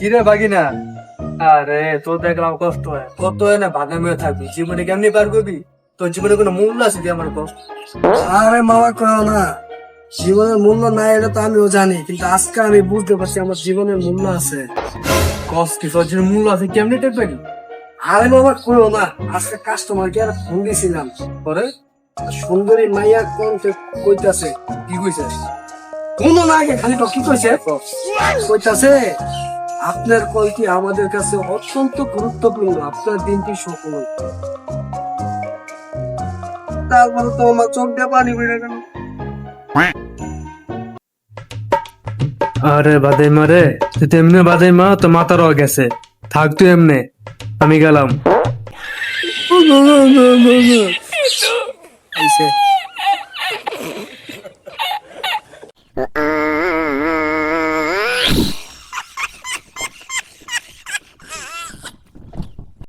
কিরে বাগিনা? আরে তোর দেখলাম কষ্ট হয়, কত হয় না ভাগা মেয়ে থাকবি, জীবনে কেমনি পার করবি? তোর জীবনে কোনো মূল্য আছে কি আমার কষ্ট? আরে মামা কয় না, জীবনের মূল্য নাই এটা তো আমিও জানি, কিন্তু আজকে আমি বুঝতে পারছি আমার জীবনের মূল্য আছে। কষ্ট কি তোর জীবনে মূল্য আছে কেমনি টের পাবি? আরে মামা কইও না, আজকে কাস্টমার কেয়ার ফোন দিয়েছিলাম, পরে সুন্দরী মাইয়া কোনতে কইতাছে, কি কইছে? কোনো না আগে খালি তো কি কইছে, কইতাছে আপনার কলটি আমাদের কাছে অত্যন্ত গুরুত্বপূর্ণ, আপনার দিনটি সফল হোক। তারপরে তো আমার চোখ দিয়ে পানি বেড়ে গেল। আরে বাদে মারে, তুই তো এমনি বাদে মা, তো মাথার গেছে, থাক তুই এমনি, আমি গেলাম। আইছে